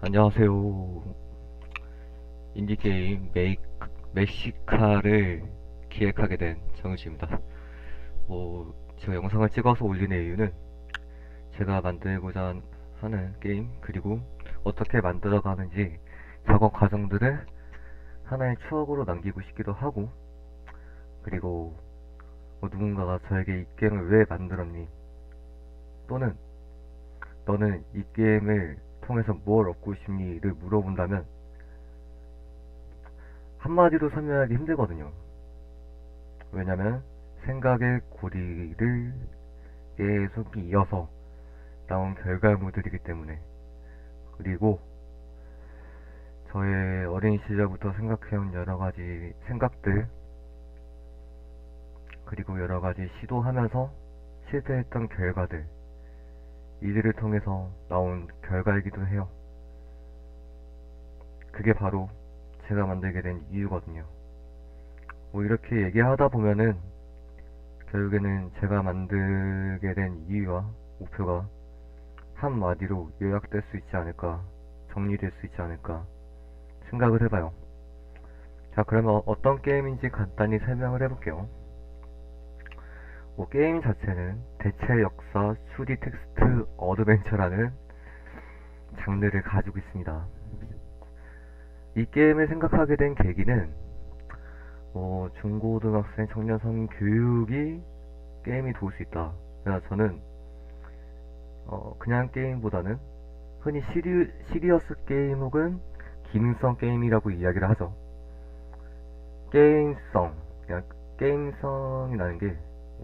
안녕하세요. 인디게임 메시카를 기획하게 된 정우주입니다. 제가 영상을 찍어서 올리는 이유는 제가 만들고자 하는 게임, 그리고 어떻게 만들어가는지 작업 과정들을 하나의 추억으로 남기고 싶기도 하고, 그리고 누군가가 저에게 이 게임을 왜 만들었니? 또는 너는 이 게임을 통해서 뭘 얻고 싶니?를 물어본다면 한마디로 설명하기 힘들거든요. 왜냐면 생각의 고리를 계속 이어서 나온 결과물들이기 때문에. 그리고 저의 어린 시절부터 생각해온 여러가지 생각들, 그리고 여러가지 시도하면서 실패했던 결과들, 이들을 통해서 나온 결과이기도 해요. 그게 바로 제가 만들게 된 이유거든요. 이렇게 얘기하다 보면은 결국에는 제가 만들게 된 이유와 목표가 한마디로 요약될 수 있지 않을까, 정리될 수 있지 않을까 생각을 해봐요. 자, 그러면 어떤 게임인지 간단히 설명을 해볼게요. 게임 자체는 대체 역사 추리 텍스트 어드벤처라는 장르를 가지고 있습니다. 이 게임을 생각하게 된 계기는 중고등학생 청년 성인 교육이 게임이 도울 수 있다. 그래서 저는 그냥 게임보다는 흔히 시리어스 게임 혹은 기능성 게임이라고 이야기를 하죠. 게임성, 그냥 게임성이라는 게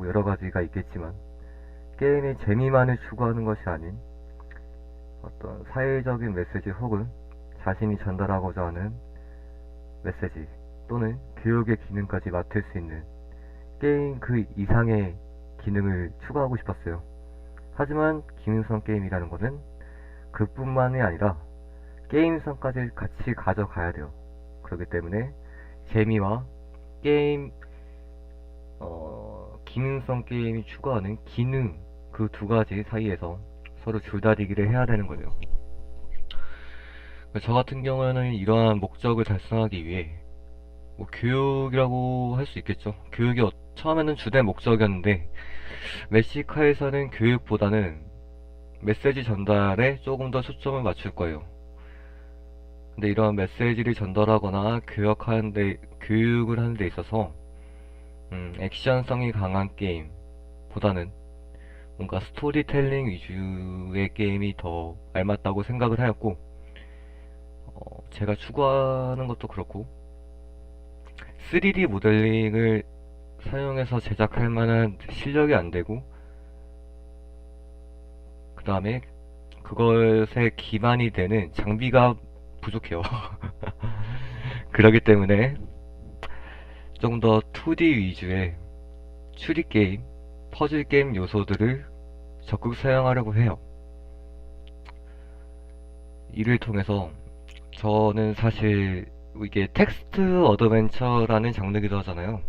여러 가지가 있겠지만 게임의 재미만을 추구하는 것이 아닌 어떤 사회적인 메시지 혹은 자신이 전달하고자 하는 메시지 또는 교육의 기능까지 맡을 수 있는 게임 그 이상의 기능을 추구하고 싶었어요. 하지만 기능성 게임이라는 것은 그뿐만이 아니라 게임성까지 같이 가져가야 돼요. 그렇기 때문에 재미와 게임 기능성 게임이 추구하는 기능, 그 두 가지 사이에서 서로 줄다리기를 해야 되는 거예요. 저 같은 경우에는 이러한 목적을 달성하기 위해 교육이라고 할 수 있겠죠. 교육이 처음에는 주된 목적이었는데 메시카에서는 교육보다는 메시지 전달에 조금 더 초점을 맞출 거예요. 근데 이런 메시지를 전달하거나 교육을 하는 데 있어서 액션성이 강한 게임보다는 뭔가 스토리텔링 위주의 게임이 더 알맞다고 생각을 하였고, 제가 추구하는 것도 그렇고 3D 모델링을 사용해서 제작할 만한 실력이 안 되고, 그 다음에 그것에 기반이 되는 장비가 부족해요. 그렇기 때문에 좀 더 2D 위주의 추리 게임, 퍼즐 게임 요소들을 적극 사용하려고 해요. 이를 통해서 저는 사실 이게 텍스트 어드벤처라는 장르기도 하잖아요.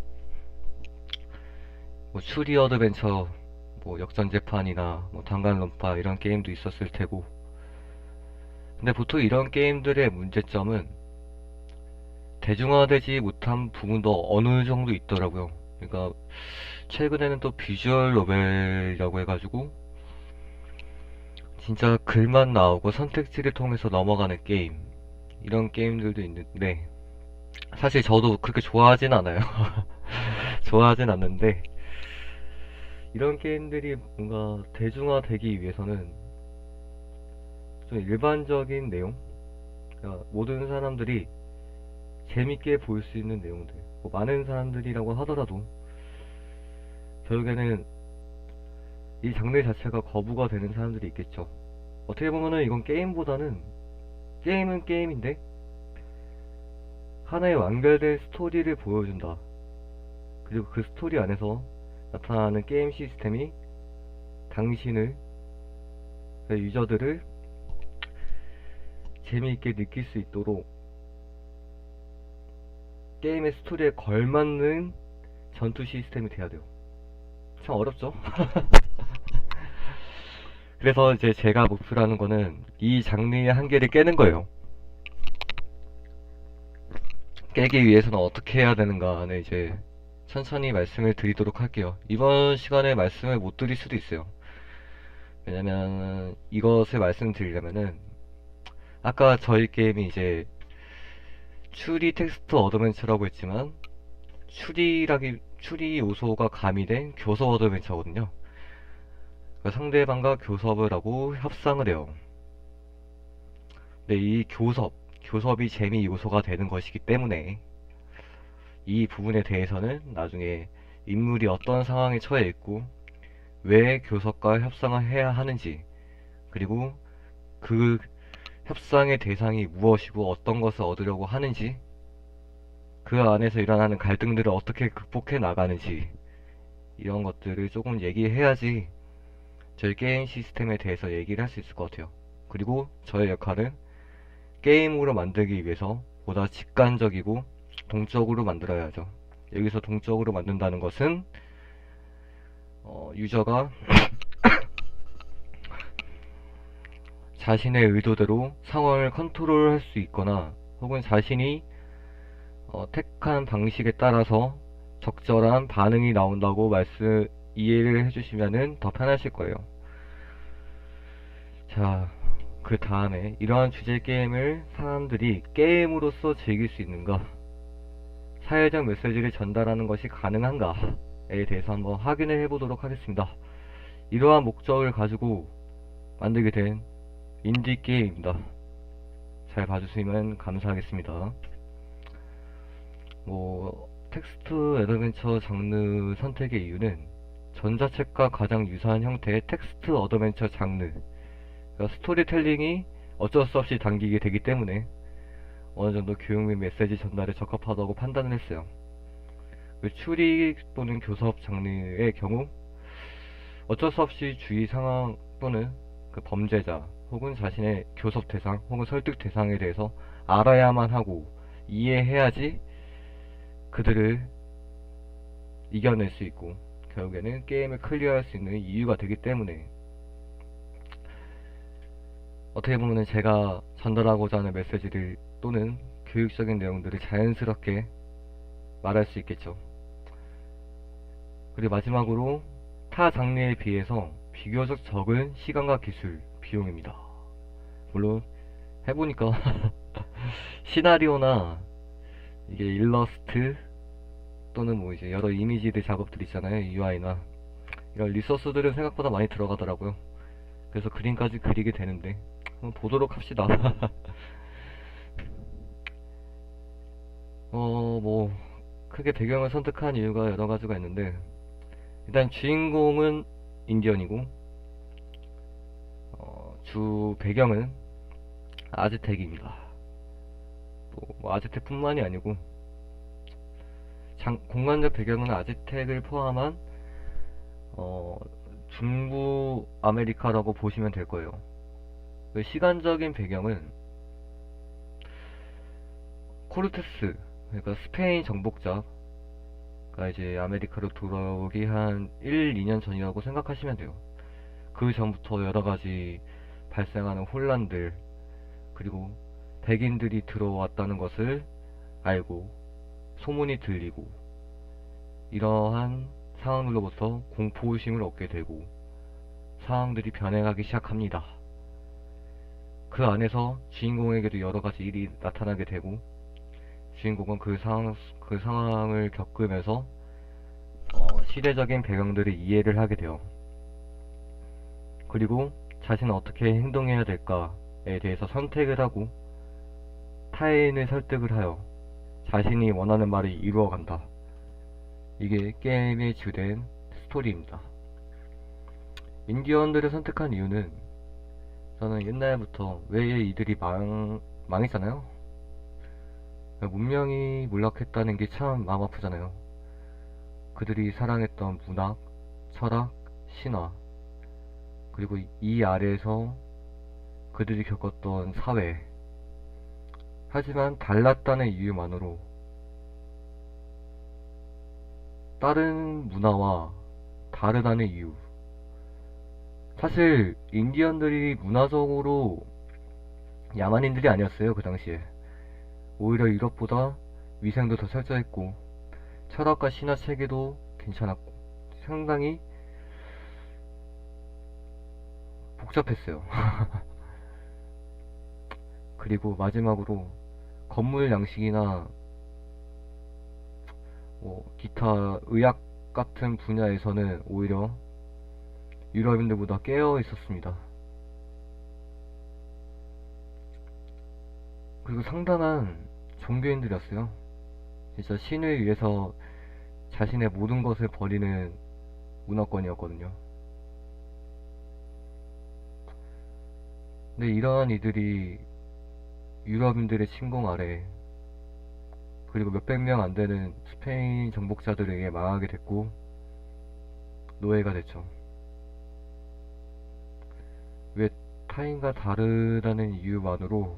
추리 어드벤처, 역전재판이나 단간론파 이런 게임도 있었을 테고. 근데 보통 이런 게임들의 문제점은 대중화되지 못한 부분도 어느 정도 있더라고요. 그러니까 최근에는 또 비주얼 노벨이라고 해가지고 진짜 글만 나오고 선택지를 통해서 넘어가는 게임, 이런 게임들도 있는데 사실 저도 그렇게 좋아하진 않아요. 좋아하진 않는데 이런 게임들이 뭔가 대중화되기 위해서는 좀 일반적인 내용, 그러니까 모든 사람들이 재밌게 볼 수 있는 내용들, 많은 사람들이라고 하더라도 결국에는 이 장르 자체가 거부가 되는 사람들이 있겠죠. 어떻게 보면은 이건 게임보다는, 게임은 게임인데 하나의 완결된 스토리를 보여준다. 그리고 그 스토리 안에서 나타나는 게임 시스템이 당신을, 유저들을 재미있게 느낄 수 있도록 게임의 스토리에 걸맞는 전투 시스템이 돼야 돼요. 참 어렵죠? 그래서 이제 제가 목표로 하는 거는 이 장르의 한계를 깨는 거예요. 깨기 위해서는 어떻게 해야 되는가는 이제 천천히 말씀을 드리도록 할게요. 이번 시간에 말씀을 못 드릴 수도 있어요. 왜냐면 이것을 말씀드리려면은 아까 저희 게임이 이제 추리 텍스트 어드벤처라고 했지만 추리 요소가 가미된 교섭 어드벤처거든요. 그러니까 상대방과 교섭을 하고 협상을 해요. 근데 이 교섭이 재미 요소가 되는 것이기 때문에 이 부분에 대해서는 나중에 인물이 어떤 상황에 처해 있고 왜 교섭과 협상을 해야 하는지, 그리고 그 협상의 대상이 무엇이고 어떤 것을 얻으려고 하는지, 그 안에서 일어나는 갈등들을 어떻게 극복해 나가는지, 이런 것들을 조금 얘기해야지 저희 게임 시스템에 대해서 얘기를 할 수 있을 것 같아요. 그리고 저의 역할은 게임으로 만들기 위해서 보다 직관적이고 동적으로 만들어야죠. 여기서 동적으로 만든다는 것은 유저가 자신의 의도대로 상황을 컨트롤할 수 있거나 혹은 자신이 택한 방식에 따라서 적절한 반응이 나온다고 이해를 해주시면 더 편하실 거예요. 자, 그 다음에 이러한 주제 게임을 사람들이 게임으로서 즐길 수 있는가, 사회적 메시지를 전달하는 것이 가능한가에 대해서 한번 확인을 해보도록 하겠습니다. 이러한 목적을 가지고 만들게 된 인디 게임입니다. 잘 봐주시면 감사하겠습니다. 텍스트 어드벤처 장르 선택의 이유는 전자책과 가장 유사한 형태의 텍스트 어드벤처 장르, 그러니까 스토리텔링이 어쩔 수 없이 당기게 되기 때문에 어느 정도 교육 및 메시지 전달에 적합하다고 판단을 했어요. 그 추리 또는 교섭 장르의 경우 어쩔 수 없이 주의 상황 또는 그 범죄자 혹은 자신의 교섭 대상 혹은 설득 대상에 대해서 알아야만 하고 이해해야지 그들을 이겨낼 수 있고 결국에는 게임을 클리어할 수 있는 이유가 되기 때문에, 어떻게 보면 제가 전달하고자 하는 메시지를 또는 교육적인 내용들을 자연스럽게 말할 수 있겠죠. 그리고 마지막으로 타 장르에 비해서 비교적 적은 시간과 기술, 비용입니다. 물론 해보니까 시나리오나 이게 일러스트 또는 이제 여러 이미지들 작업들 있잖아요. UI나 이런 리소스들은 생각보다 많이 들어가더라고요. 그래서 그림까지 그리게 되는데 한번 보도록 합시다. 크게 배경을 선택한 이유가 여러 가지가 있는데, 일단 주인공은 인디언이고 주 배경은 아즈텍입니다. 아즈텍뿐만이 아니고 공간적 배경은 아즈텍을 포함한 중부 아메리카라고 보시면 될 거예요. 그 시간적인 배경은 코르테스, 그러니까 스페인 정복자가 이제 아메리카로 들어오기 한 1, 2년 전이라고 생각하시면 돼요. 그 전부터 여러가지 발생하는 혼란들, 그리고 백인들이 들어왔다는 것을 알고 소문이 들리고 이러한 상황들로부터 공포의식을 얻게 되고 상황들이 변해가기 시작합니다. 그 안에서 주인공에게도 여러가지 일이 나타나게 되고 주인공은 그 상황을 겪으면서 시대적인 배경들을 이해를 하게 돼요. 그리고 자신은 어떻게 행동해야 될까에 대해서 선택을 하고 타인을 설득을 하여 자신이 원하는 말을 이루어간다. 이게 게임의 주된 스토리입니다. 인디언들을 선택한 이유는, 저는 옛날부터 왜 이들이 망했잖아요. 문명이 몰락했다는 게 참 마음 아프잖아요. 그들이 사랑했던 문학, 철학, 신화, 그리고 이 아래에서 그들이 겪었던 사회, 하지만 달랐다는 이유만으로 다른 문화와 다르다는 이유, 사실 인디언들이 문화적으로 야만인들이 아니었어요. 그 당시에 오히려 유럽보다 위생도 더 철저했고 철학과 신화 체계도 괜찮았고 상당히 복잡했어요. 그리고 마지막으로 건물 양식이나 뭐 기타 의학 같은 분야에서는 오히려 유럽인들보다 깨어 있었습니다. 그리고 상당한 종교인들이었어요. 진짜 신을 위해서 자신의 모든 것을 버리는 문화권이었거든요. 근데 이러한 이들이 유럽인들의 침공 아래 그리고 몇백 명 안 되는 스페인 정복자들에게 망하게 됐고 노예가 됐죠. 왜 타인과 다르다는 이유만으로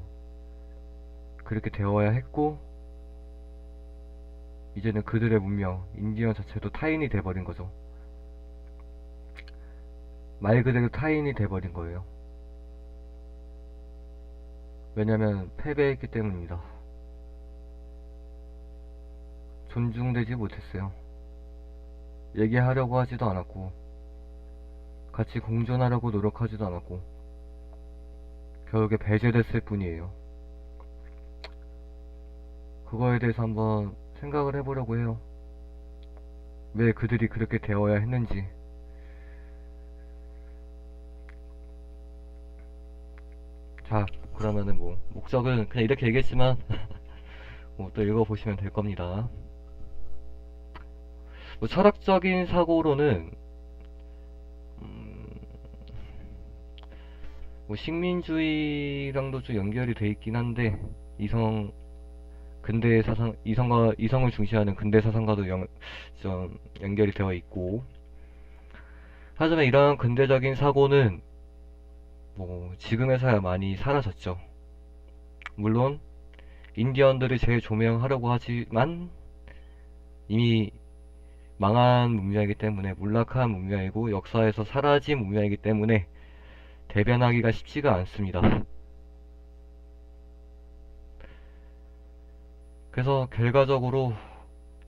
그렇게 되어야 했고 이제는 그들의 문명, 인디언 자체도 타인이 돼버린 거죠. 말 그대로 타인이 돼버린 거예요. 왜냐면 패배했기 때문입니다. 존중되지 못했어요. 얘기하려고 하지도 않았고 같이 공존하려고 노력하지도 않았고 결국에 배제됐을 뿐이에요. 그거에 대해서 한번 생각을 해보려고 해요. 왜 그들이 그렇게 되어야 했는지. 자, 그러면은 뭐 목적은 그냥 이렇게 얘기했지만 뭐 또 읽어보시면 될 겁니다. 뭐 철학적인 사고로는 뭐 식민주의랑도 좀 연결이 돼 있긴 한데 근대 사상 이성을 중시하는 근대 사상과도 좀 연결이 되어 있고 하지만 이러한 근대적인 사고는 뭐 지금에서야 많이 사라졌죠. 물론 인디언들을 재조명하려고 하지만 이미 망한 문명이기 때문에 몰락한 문명이고 역사에서 사라진 문명이기 때문에 대변하기가 쉽지가 않습니다. 그래서 결과적으로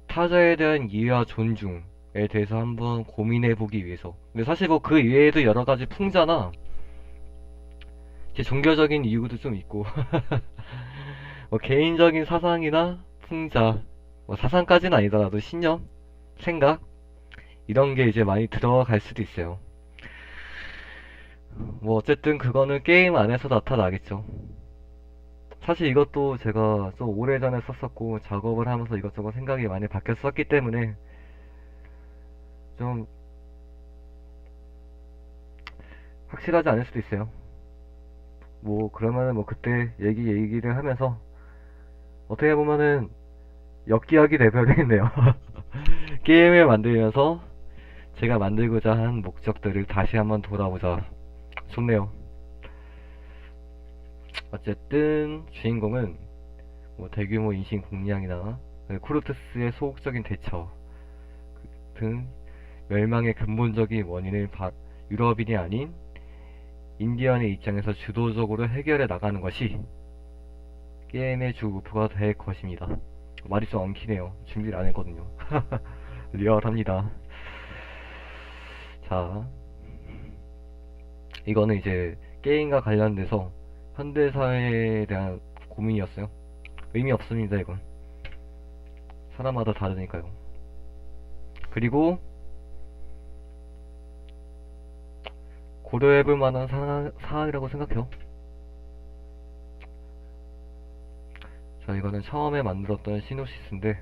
타자에 대한 이해와 존중에 대해서 한번 고민해보기 위해서 근데 사실 뭐 그 이외에도 여러가지 풍자나 종교적인 이유도 좀 있고 뭐 개인적인 사상이나 풍자 뭐 사상까지는 아니더라도 신념, 생각 이런 게 이제 많이 들어갈 수도 있어요. 뭐 어쨌든 그거는 게임 안에서 나타나겠죠. 사실 이것도 제가 좀 오래전에 썼었고 작업을 하면서 이것저것 생각이 많이 바뀌었었기 때문에 좀 확실하지 않을 수도 있어요. 뭐 그러면은 뭐 그때 얘기를 하면서 어떻게 보면은 엽기적이 돼버리겠네요. 게임을 만들면서 제가 만들고자 한 목적들을 다시 한번 돌아보자. 좋네요. 어쨌든 주인공은 뭐 대규모 인신 공략이나 쿠르투스의 소극적인 대처 등 멸망의 근본적인 원인을 유럽인이 아닌 인디언의 입장에서 주도적으로 해결해 나가는 것이 게임의 주 목표가 될 것입니다. 말이 좀 엉키네요. 준비를 안 했거든요. 리얼합니다. 자, 이거는 이제 게임과 관련돼서 현대사회에 대한 고민이었어요. 의미 없습니다, 이건. 사람마다 다르니까요. 그리고 고려해볼 만한 사항이라고 생각해요. 자, 이거는 처음에 만들었던 시놉시스인데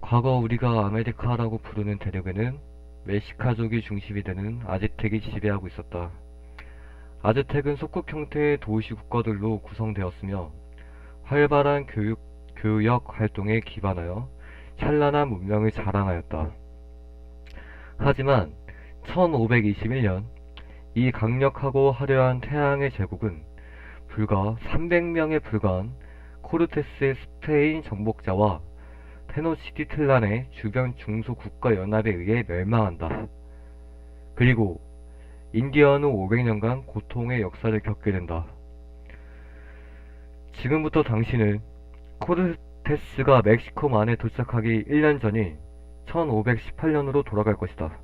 과거 우리가 아메리카라고 부르는 대륙에는 멕시카족이 중심이 되는 아즈텍이 지배하고 있었다. 아즈텍은 속국 형태의 도시 국가들로 구성되었으며 활발한 교역 활동에 기반하여 찬란한 문명을 자랑하였다. 하지만 1521년 이 강력하고 화려한 태양의 제국은 불과 300명에 불과한 코르테스의 스페인 정복자와 테노치티틀란의 주변 중소국가연합에 의해 멸망한다. 그리고 인디언은 500년간 고통의 역사를 겪게 된다. 지금부터 당신은 코르테스가 멕시코만에 도착하기 1년 전인 1518년으로 돌아갈 것이다.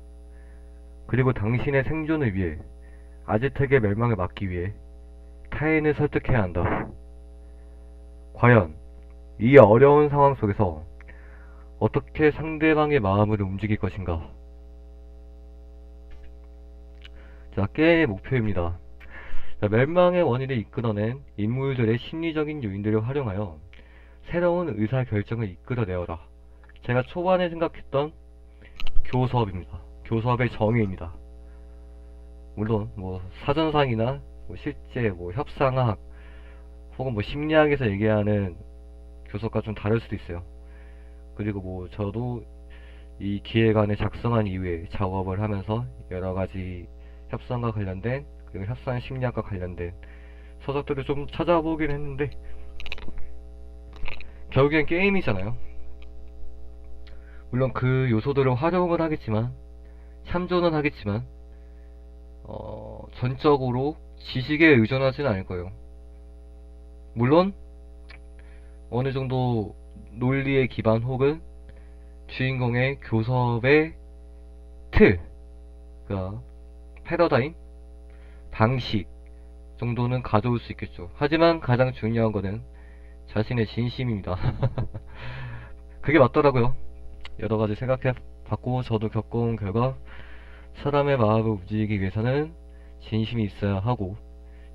그리고 당신의 생존을 위해 아즈텍의 멸망을 막기 위해 타인을 설득해야 한다. 과연 이 어려운 상황 속에서 어떻게 상대방의 마음을 움직일 것인가? 자, 게임의 목표입니다. 자, 멸망의 원인을 이끌어낸 인물들의 심리적인 요인들을 활용하여 새로운 의사결정을 이끌어내어라. 제가 초반에 생각했던 교섭입니다. 교섭의 정의입니다. 물론 뭐 사전상이나 뭐 실제 뭐 협상학 혹은 뭐 심리학에서 얘기하는 교섭과 좀 다를 수도 있어요. 그리고 뭐 저도 이 기획안을 작성한 이후에 작업을 하면서 여러가지 협상과 관련된 그리고 협상 심리학과 관련된 서적들을 좀 찾아보긴 했는데 결국엔 게임이잖아요. 물론 그 요소들을 활용을 하겠지만 참조는 하겠지만 전적으로 지식에 의존하지는 않을 거예요. 물론 어느 정도 논리의 기반 혹은 주인공의 교섭의 틀, 그러니까 패러다임, 방식 정도는 가져올 수 있겠죠. 하지만 가장 중요한 거는 자신의 진심입니다. 그게 맞더라고요. 여러가지 생각해 봤고 저도 겪어온 결과 사람의 마음을 움직이기 위해서는 진심이 있어야 하고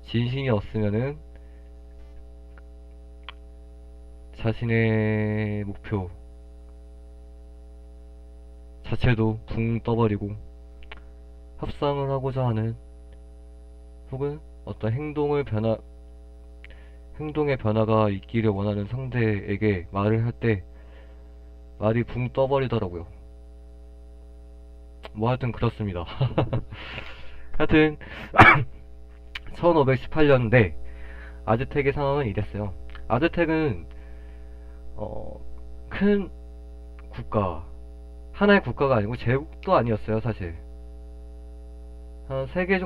진심이 없으면은 자신의 목표 자체도 붕 떠버리고 협상을 하고자 하는 혹은 어떤 행동의 변화가 있기를 원하는 상대에게 말을 할 때 말이 붕 떠버리더라고요. 뭐 하여튼 그렇습니다. 하여튼 1518년대 아즈텍의 상황은 이랬어요. 아즈텍은 큰 국가, 하나의 국가가 아니고 제국도 아니었어요. 사실 한 3개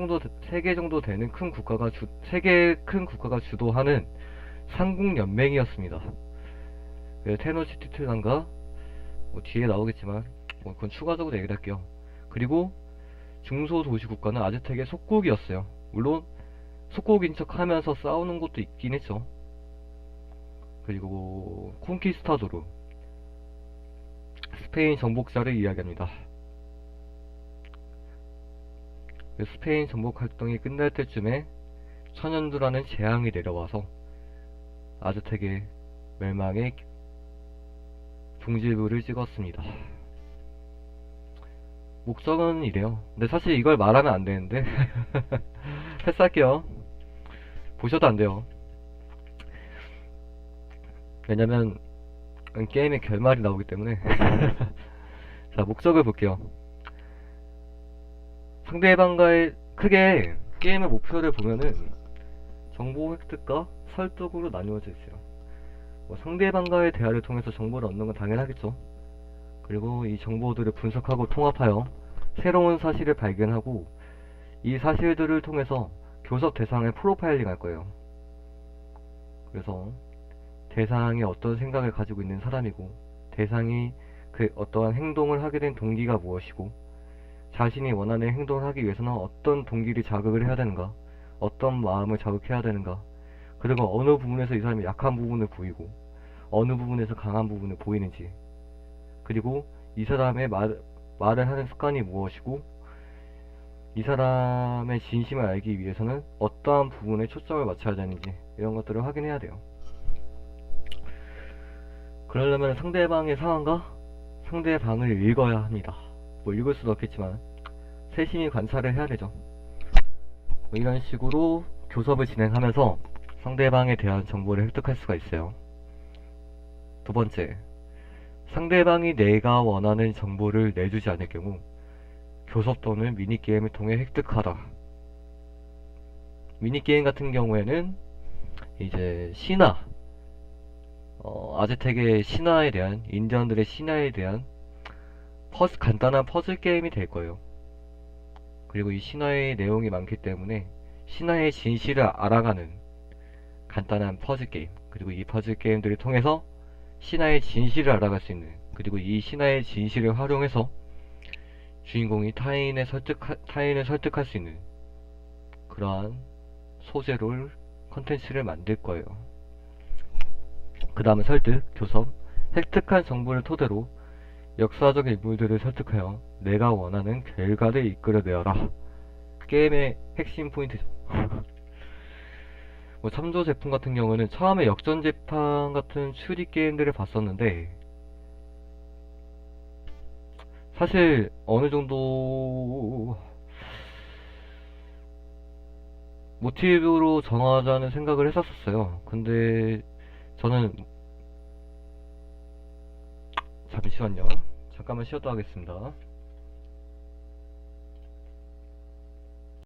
정도 되는 큰 국가가 3개 큰 국가가 주도하는 삼국연맹이었습니다. 테노치티틀란과 뭐 뒤에 나오겠지만 뭐 그건 추가적으로 얘기를 할게요. 그리고 중소도시 국가는 아즈텍의 속국이었어요. 물론 속국인 척 하면서 싸우는 것도 있긴 했죠. 그리고 콘키스타도르, 스페인 정복자를 이야기합니다. 스페인 정복 활동이 끝날 때쯤에 천연두라는 재앙이 내려와서 아즈텍의 멸망에 종지부를 찍었습니다. 목적은 이래요. 근데 사실 이걸 말하면 안 되는데 패스할게요. 보셔도 안 돼요. 왜냐면 게임의 결말이 나오기 때문에. 자, 목적을 볼게요. 상대방과의 크게 게임의 목표를 보면은 정보 획득과 설득으로 나누어져 있어요. 뭐 상대방과의 대화를 통해서 정보를 얻는 건 당연하겠죠. 그리고 이 정보들을 분석하고 통합하여 새로운 사실을 발견하고 이 사실들을 통해서 교섭 대상을 프로파일링 할 거예요. 그래서 대상이 어떤 생각을 가지고 있는 사람이고 대상이 그 어떠한 행동을 하게 된 동기가 무엇이고 자신이 원하는 행동을 하기 위해서는 어떤 동기를 자극을 해야 되는가, 어떤 마음을 자극해야 되는가, 그리고 어느 부분에서 이 사람이 약한 부분을 보이고 어느 부분에서 강한 부분을 보이는지, 그리고 이 사람의 말을 하는 습관이 무엇이고 이 사람의 진심을 알기 위해서는 어떠한 부분에 초점을 맞춰야 되는지 이런 것들을 확인해야 돼요. 그러려면 상대방의 상황과 상대방을 읽어야 합니다. 뭐 읽을 수도 없겠지만 세심히 관찰을 해야 되죠. 뭐 이런 식으로 교섭을 진행하면서 상대방에 대한 정보를 획득할 수가 있어요. 두 번째, 상대방이 내가 원하는 정보를 내주지 않을 경우 교섭 또는 미니게임을 통해 획득하다. 미니게임 같은 경우에는 이제 신화, 아즈텍의 신화에 대한, 인디언들의 신화에 대한 간단한 퍼즐 게임이 될 거예요. 그리고 이 신화의 내용이 많기 때문에 신화의 진실을 알아가는 간단한 퍼즐 게임, 그리고 이 퍼즐 게임들을 통해서 신화의 진실을 알아갈 수 있는, 그리고 이 신화의 진실을 활용해서 주인공이 타인을 설득할 수 있는 그러한 소재로 컨텐츠를 만들 거예요. 그 다음은 설득, 교섭, 획득한 정보를 토대로 역사적 인물들을 설득하여 내가 원하는 결과를 이끌어내어라. 게임의 핵심 포인트죠. 뭐 참조 제품 같은 경우는 처음에 역전재판 같은 추리 게임들을 봤었는데 사실 어느 정도 모티브로 정하자는 생각을 했었어요. 근데 저는 잠시만요. 잠깐만 쉬었다 하겠습니다.